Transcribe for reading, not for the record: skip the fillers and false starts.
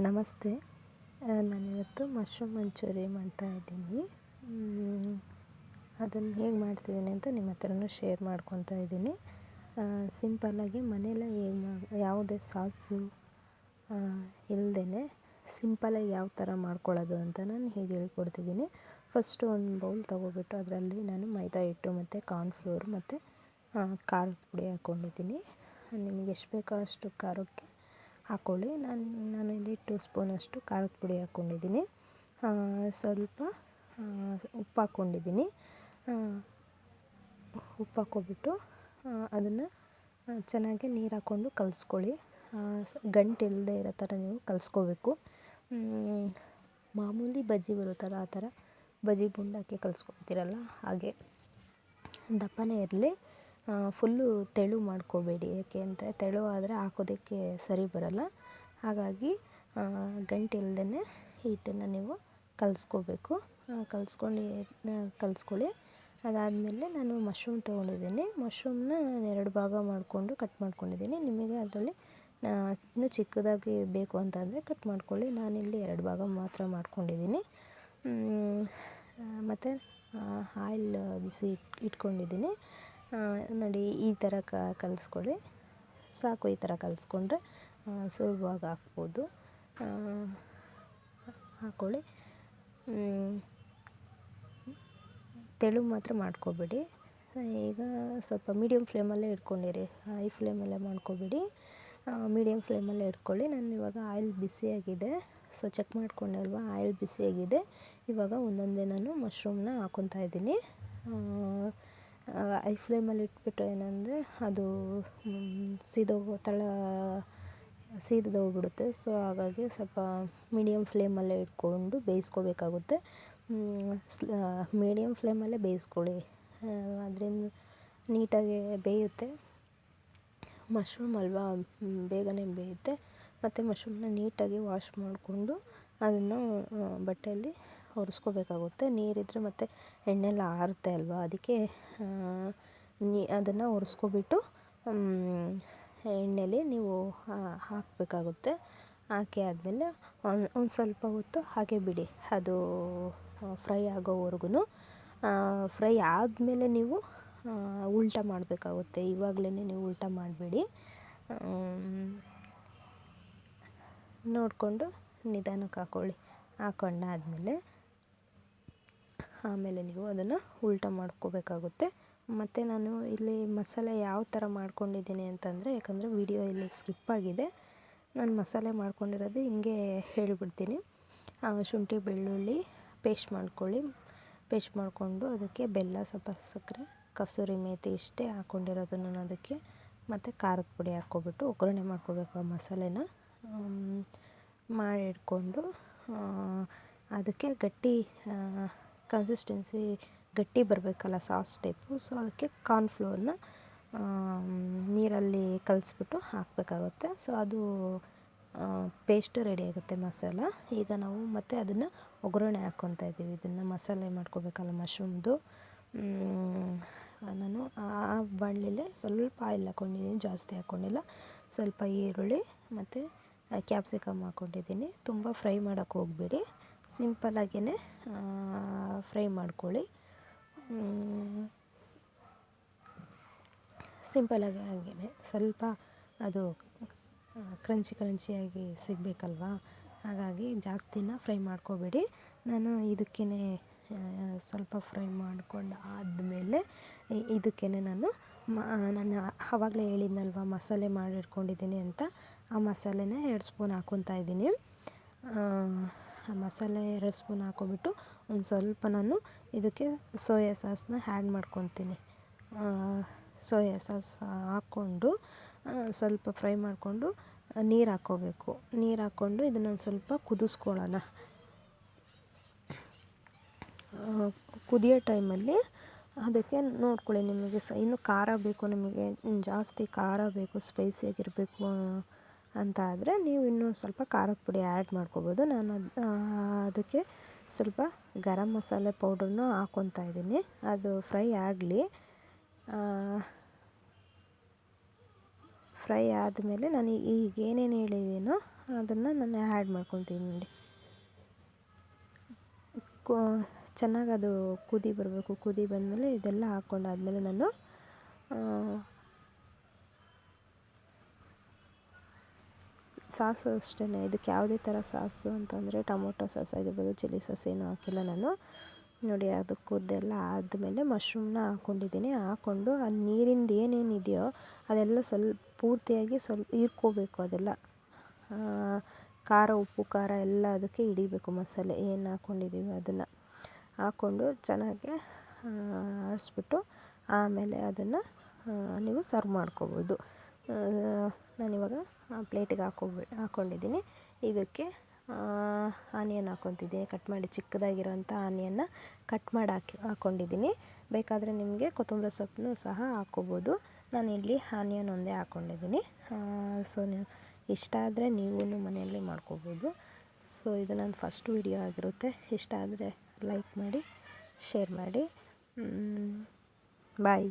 ನಮಸ್ತೆ. ನಾನಿವತ್ತು ಮಶ್ರೂಮ್ ಮಂಚೂರಿ ಮಾಡ್ತಾಯಿದ್ದೀನಿ. ಅದನ್ನು ಹೇಗೆ ಮಾಡ್ತಿದ್ದೀನಿ ಅಂತ ನಿಮ್ಮ ಹತ್ರನೂ ಶೇರ್ ಮಾಡ್ಕೊತಾ ಇದ್ದೀನಿ. ಸಿಂಪಲ್ಲಾಗಿ ಮನೆಯಲ್ಲೇ ಯಾವುದೇ ಸಾಸು ಇಲ್ಲದೇ ಸಿಂಪಲ್ಲಾಗಿ ಯಾವ ಥರ ಮಾಡ್ಕೊಳ್ಳೋದು ಅಂತ ನಾನು ಹೇಗೆ ಹೇಳ್ಕೊಡ್ತಿದ್ದೀನಿ. ಫಸ್ಟು ಒಂದು ಬೌಲ್ ತೊಗೊಬಿಟ್ಟು ಅದರಲ್ಲಿ ನಾನು ಮೈದಾ ಹಿಟ್ಟು ಮತ್ತು ಕಾರ್ನ್ಫ್ಲೋರ್ ಮತ್ತು ಖಾರದ ಪುಡಿ ಹಾಕ್ಕೊಂಡಿದ್ದೀನಿ. ನಿಮಗೆ ಎಷ್ಟು ಬೇಕೋ ಅಷ್ಟು ಖಾರಕ್ಕೆ ಹಾಕ್ಕೊಳ್ಳಿ. ನಾನು ಇಲ್ಲಿ 2 ಸ್ಪೂನಷ್ಟು ಖಾರದ ಪುಡಿ ಹಾಕ್ಕೊಂಡಿದ್ದೀನಿ. ಸ್ವಲ್ಪ ಉಪ್ಪು ಹಾಕ್ಕೊಂಡಿದ್ದೀನಿ. ಉಪ್ಪು ಹಾಕ್ಕೊಬಿಟ್ಟು ಅದನ್ನು ಚೆನ್ನಾಗಿ ನೀರು ಹಾಕ್ಕೊಂಡು ಕಲಿಸ್ಕೊಳ್ಳಿ. ಗಂಟು ಇಲ್ಲದೆ ಇರೋ ಥರ ನೀವು ಕಲಿಸ್ಕೋಬೇಕು. ಮಾಮೂಲಿ ಬಜ್ಜಿ ಬರುತ್ತಲ್ಲ ಆ ಥರ ಬಜ್ಜಿ ಬೋಂಡಕ್ಕೆ ಕಲಿಸ್ಕೊತೀರಲ್ಲ ಹಾಗೆ ದಪ್ಪನೇ ಇರಲಿ. ಫುಲ್ಲು ತೆಳು ಮಾಡ್ಕೋಬೇಡಿ, ಏಕೆ ಅಂದರೆ ತೆಳು ಆದರೆ ಹಾಕೋದಕ್ಕೆ ಸರಿ ಬರಲ್ಲ. ಹಾಗಾಗಿ ಗಂಟು ಹಿಟ್ಟನ್ನು ನೀವು ಕಲಿಸ್ಕೋಬೇಕು. ಕಲಿಸ್ಕೊಳ್ಳಿ. ಅದಾದಮೇಲೆ ನಾನು ಮಶ್ರೂಮ್ ತೊಗೊಂಡಿದ್ದೀನಿ. ಮಶ್ರೂಮ್ನ ನಾನು 2 ಭಾಗ ಮಾಡಿಕೊಂಡು ಕಟ್ ಮಾಡ್ಕೊಂಡಿದ್ದೀನಿ. ನಿಮಗೆ ಅದರಲ್ಲಿ ಇನ್ನೂ ಚಿಕ್ಕದಾಗಿ ಬೇಕು ಅಂತಂದರೆ ಕಟ್ ಮಾಡ್ಕೊಳ್ಳಿ. ನಾನಿಲ್ಲಿ 2 ಭಾಗ ಮಾತ್ರ ಮಾಡ್ಕೊಂಡಿದ್ದೀನಿ. ಮತ್ತು ಆಯಿಲ್ ಬಿಸಿ ಇಟ್ಕೊಂಡಿದ್ದೀನಿ. ನೋಡಿ ಈ ಥರ ಕಲಿಸ್ಕೊಳ್ಳಿ. ಸಾಕು, ಈ ಥರ ಕಲಿಸ್ಕೊಂಡ್ರೆ ಸುಲಭವಾಗಿ ಹಾಕ್ಬೋದು. ಹಾಕ್ಕೊಳ್ಳಿ. ತೆಳು ಮಾತ್ರ ಮಾಡ್ಕೋಬೇಡಿ. ಈಗ ಸ್ವಲ್ಪ ಮೀಡಿಯಮ್ ಫ್ಲೇಮಲ್ಲೇ ಇಟ್ಕೊಂಡಿರಿ, ಹೈ ಫ್ಲೇಮಲ್ಲೇ ಮಾಡ್ಕೋಬೇಡಿ. ಮೀಡಿಯಮ್ ಫ್ಲೇಮಲ್ಲೇ ಇಟ್ಕೊಳ್ಳಿ. ನಾನು ಇವಾಗ ಆಯಿಲ್ ಬಿಸಿಯಾಗಿದೆ, ಸೊ ಚೆಕ್ ಮಾಡ್ಕೊಂಡೆ ಅಲ್ವಾ, ಆಯಿಲ್ ಬಿಸಿಯಾಗಿದೆ. ಇವಾಗ ಒಂದೊಂದೇ ನಾನು ಮಶ್ರೂಮ್ನ ಹಾಕ್ಕೊತಾ ಇದ್ದೀನಿ. ಹೈ ಫ್ಲೇಮಲ್ಲಿ ಇಟ್ಬಿಟ್ಟು ಏನಂದರೆ ಅದು ಸೀದೋಗ್ಬಿಡುತ್ತೆ. ಸೊ ಹಾಗಾಗಿ ಸ್ವಲ್ಪ ಮೀಡಿಯಮ್ ಫ್ಲೇಮಲ್ಲೇ ಇಟ್ಕೊಂಡು ಬೇಯಿಸ್ಕೋಬೇಕಾಗುತ್ತೆ. ಮೀಡಿಯಮ್ ಫ್ಲೇಮಲ್ಲೇ ಬೇಯಿಸ್ಕೊಳ್ಳಿ, ಅದರಿಂದ ನೀಟಾಗಿ ಬೇಯುತ್ತೆ. ಮಶ್ರೂಮ್ ಅಲ್ವಾ, ಬೇಗನೆ ಬೇಯುತ್ತೆ. ಮತ್ತು ಮಶ್ರೂಮ್ನ ನೀಟಾಗಿ ವಾಶ್ ಮಾಡಿಕೊಂಡು ಅದನ್ನು ಬಟ್ಟೆಯಲ್ಲಿ ಒರೆಸ್ಕೋಬೇಕಾಗುತ್ತೆ. ನೀರಿದ್ದರೆ ಮತ್ತು ಎಣ್ಣೆಲ್ಲ ಆರುತ್ತೆ ಅಲ್ವಾ, ಅದಕ್ಕೆ ಅದನ್ನು ಒರೆಸ್ಕೊಬಿಟ್ಟು ಎಣ್ಣೆಲಿ ನೀವು ಹಾಕಬೇಕಾಗುತ್ತೆ. ಹಾಕಿ ಆದಮೇಲೆ ಒಂದು ಸ್ವಲ್ಪ ಹೊತ್ತು ಹಾಗೆ ಬಿಡಿ, ಅದು ಫ್ರೈ ಆಗೋವರೆಗೂ. ಫ್ರೈ ಆದಮೇಲೆ ನೀವು ಉಲ್ಟಾ ಮಾಡಬೇಕಾಗುತ್ತೆ. ಇವಾಗಲೇ ನೀವು ಉಲ್ಟಾ ಮಾಡಬೇಡಿ. ನೋಡಿಕೊಂಡು ನಿಧಾನಕ್ಕೆ ಹಾಕ್ಕೊಂಡಾದಮೇಲೆ ಆಮೇಲೆ ನೀವು ಅದನ್ನು ಉಲ್ಟಾ ಮಾಡ್ಕೋಬೇಕಾಗುತ್ತೆ. ಮತ್ತು ನಾನು ಇಲ್ಲಿ ಮಸಾಲೆ ಯಾವ ಥರ ಮಾಡ್ಕೊಂಡಿದ್ದೀನಿ ಅಂತಂದರೆ, ಯಾಕಂದರೆ ವಿಡಿಯೋ ಇಲ್ಲಿ ಸ್ಕಿಪ್ ಆಗಿದೆ, ನಾನು ಮಸಾಲೆ ಮಾಡ್ಕೊಂಡಿರೋದು ಹಿಂಗೆ ಹೇಳಿಬಿಡ್ತೀನಿ. ಶುಂಠಿ ಬೆಳ್ಳುಳ್ಳಿ ಪೇಸ್ಟ್ ಮಾಡ್ಕೊಳ್ಳಿ. ಪೇಸ್ಟ್ ಮಾಡಿಕೊಂಡು ಅದಕ್ಕೆ ಬೆಲ್ಲ, ಸ್ವಲ್ಪ ಸಕ್ಕರೆ, ಕಸೂರಿ ಮೇಥಿ ಇಷ್ಟೇ ಹಾಕ್ಕೊಂಡಿರೋದು ನಾನು ಅದಕ್ಕೆ. ಮತ್ತು ಖಾರದ ಪುಡಿ ಹಾಕ್ಕೊಬಿಟ್ಟು ಒಗ್ಗರಣೆ ಮಾಡ್ಕೋಬೇಕು. ಆ ಮಸಾಲೆನ ಮಾಡಿ ಇಟ್ಕೊಂಡು ಅದಕ್ಕೆ ಗಟ್ಟಿ ಕನ್ಸಿಸ್ಟೆನ್ಸಿ ಗಟ್ಟಿ ಬರಬೇಕಲ್ಲ, ಸಾಸ್ ಟೈಪು. ಸೊ ಅದಕ್ಕೆ ಕಾರ್ನ್ಫ್ಲೋರ್ನ ನೀರಲ್ಲಿ ಕಲಿಸ್ಬಿಟ್ಟು ಹಾಕಬೇಕಾಗುತ್ತೆ. ಸೊ ಅದು ಪೇಸ್ಟ್ ರೆಡಿ ಆಗುತ್ತೆ ಮಸಾಲ. ಈಗ ನಾವು ಮತ್ತೆ ಅದನ್ನು ಒಗ್ಗರಣೆ ಹಾಕ್ಕೊತಾ ಇದ್ದೀವಿ. ಇದನ್ನು ಮಸಾಲೆ ಮಾಡ್ಕೋಬೇಕಲ್ಲ ಮಶ್ರೂಮ್ದು. ನಾನು ಆ ಬಾಣಲೆಯಲ್ಲೇ ಸ್ವಲ್ಪ ಆಯಿಲ್ ಹಾಕ್ಕೊಂಡಿದ್ದೀನಿ, ಜಾಸ್ತಿ ಹಾಕ್ಕೊಂಡಿಲ್ಲ. ಸ್ವಲ್ಪ ಈರುಳ್ಳಿ ಮತ್ತು ಕ್ಯಾಪ್ಸಿಕಮ್ ಹಾಕ್ಕೊಂಡಿದ್ದೀನಿ. ತುಂಬ ಫ್ರೈ ಮಾಡೋಕ್ಕೆ ಹೋಗಬೇಡಿ, ಸಿಂಪಲ್ಲಾಗೇ ಫ್ರೈ ಮಾಡ್ಕೊಳ್ಳಿ. ಸಿಂಪಲ್ಲಾಗಿ ಹಾಗೇ ಸ್ವಲ್ಪ ಅದು ಕ್ರಂಚಿಯಾಗಿ ಸಿಗಬೇಕಲ್ವಾ, ಹಾಗಾಗಿ ಜಾಸ್ತಿನ ಫ್ರೈ ಮಾಡ್ಕೋಬೇಡಿ. ನಾನು ಇದಕ್ಕೇ ಸ್ವಲ್ಪ ಫ್ರೈ ಮಾಡ್ಕೊಂಡು ಆದಮೇಲೆ ಇದಕ್ಕೇ ನಾನು ಆವಾಗಲೇ ಹೇಳಿದ್ನಲ್ವ ಮಸಾಲೆ ಮಾಡಿಟ್ಕೊಂಡಿದ್ದೀನಿ ಅಂತ, ಆ ಮಸಾಲೆನ 2 ಸ್ಪೂನ್ ಹಾಕ್ಕೊತಾ ಇದ್ದೀನಿ. ಆ ಮಸಾಲೆ 2 ಸ್ಪೂನ್ ಹಾಕ್ಕೊಬಿಟ್ಟು ಒಂದು ಸ್ವಲ್ಪ ನಾನು ಇದಕ್ಕೆ ಸೋಯಾ ಸಾಸನ್ನ ಆ್ಯಡ್ ಮಾಡ್ಕೊತೀನಿ. ಸೋಯಾ ಸಾಸ್ ಹಾಕ್ಕೊಂಡು ಸ್ವಲ್ಪ ಫ್ರೈ ಮಾಡಿಕೊಂಡು ನೀರು ಹಾಕ್ಕೋಬೇಕು. ನೀರು ಹಾಕ್ಕೊಂಡು ಇದನ್ನೊಂದು ಸ್ವಲ್ಪ ಕುದಿಸ್ಕೊಳ್ಳೋಣ. ಕುದಿಯೋ ಟೈಮಲ್ಲಿ ಅದಕ್ಕೆ ನೋಡ್ಕೊಳ್ಳಿ, ನಿಮಗೆ ಇನ್ನೂ ಖಾರ ಬೇಕು, ನಿಮಗೆ ಜಾಸ್ತಿ ಖಾರ ಬೇಕು, ಸ್ಪೈಸಿಯಾಗಿರಬೇಕು ಅಂತ ಆದರೆ ನೀವು ಇನ್ನೂ ಸ್ವಲ್ಪ ಖಾರದ ಪುಡಿ ಆ್ಯಡ್ ಮಾಡ್ಕೋಬೋದು. ನಾನು ಅದಕ್ಕೆ ಸ್ವಲ್ಪ ಗರಂ ಮಸಾಲೆ ಪೌಡ್ರನ್ನು ಹಾಕ್ಕೊತಾ ಇದ್ದೀನಿ. ಅದು ಫ್ರೈ ಆಗಲಿ. ಫ್ರೈ ಆದಮೇಲೆ ನಾನು ಈಗ ಏನೇನು ಹೇಳಿದ್ದೀನೋ ಅದನ್ನು ನಾನು ಆ್ಯಡ್ ಮಾಡ್ಕೊತೀನಿ ನೋಡಿ. ಚೆನ್ನಾಗಿ ಅದು ಕುದಿ ಬರಬೇಕು. ಕುದಿ ಬಂದಮೇಲೆ ಇದೆಲ್ಲ ಹಾಕ್ಕೊಂಡಾದ್ಮೇಲೆ ನಾನು ಸಾಸು ಅಷ್ಟೇ. ಇದಕ್ಕೆ ಯಾವುದೇ ಥರ ಸಾಸು ಅಂತಂದರೆ ಟೊಮೊಟೊ ಸಾಸ್ ಆಗಿರ್ಬೋದು, ಚಿಲ್ಲಿ ಸಾಸ್ ಏನೂ ಹಾಕಿಲ್ಲ ನಾನು. ನೋಡಿ ಅದು ಕುದ್ದೆಲ್ಲ ಆದಮೇಲೆ ಮಶ್ರೂಮ್ನ ಹಾಕ್ಕೊಂಡಿದ್ದೀನಿ. ಹಾಕ್ಕೊಂಡು ಆ ನೀರಿಂದು ಏನೇನಿದೆಯೋ ಅದೆಲ್ಲ ಪೂರ್ತಿಯಾಗಿ ಹೀರ್ಕೋಬೇಕು. ಅದೆಲ್ಲ ಖಾರ, ಉಪ್ಪು, ಖಾರ ಎಲ್ಲ ಅದಕ್ಕೆ ಹಿಡಿಬೇಕು. ಮಸಾಲೆ ಏನು ಹಾಕ್ಕೊಂಡಿದ್ದೀವಿ ಅದನ್ನು ಹಾಕ್ಕೊಂಡು ಚೆನ್ನಾಗಿ ಆಡಿಸ್ಬಿಟ್ಟು ಆಮೇಲೆ ಅದನ್ನು ನೀವು ಸರ್ವ್ ಮಾಡ್ಕೋಬೋದು. ನಾನಿವಾಗ ಪ್ಲೇಟಿಗೆ ಹಾಕ್ಕೊಂಡಿದ್ದೀನಿ. ಇದಕ್ಕೆ ಆನಿಯನ್ ಹಾಕ್ಕೊತಿದ್ದೀನಿ. ಕಟ್ ಮಾಡಿ ಚಿಕ್ಕದಾಗಿರೋಂಥ ಆನಿಯನ್ನ ಕಟ್ ಮಾಡಿ ಹಾಕ್ಕೊಂಡಿದ್ದೀನಿ. ಬೇಕಾದರೆ ನಿಮಗೆ ಕೊತ್ತಂಬರಿ ಸೊಪ್ಪನ್ನು ಸಹ ಹಾಕ್ಕೋಬೋದು. ನಾನಿಲ್ಲಿ ಆನಿಯನ್ ಒಂದೇ ಹಾಕ್ಕೊಂಡಿದ್ದೀನಿ. ಸೊ ನೀವು ಇಷ್ಟ ಆದರೆ ನೀವೂ ಮನೆಯಲ್ಲೇ ಮಾಡ್ಕೋಬೋದು. ಸೊ ಇದು ನನ್ನ ಫಸ್ಟ್ ವಿಡಿಯೋ ಆಗಿರುತ್ತೆ. ಇಷ್ಟ ಆದರೆ ಲೈಕ್ ಮಾಡಿ, ಶೇರ್ ಮಾಡಿ. ಬಾಯ್.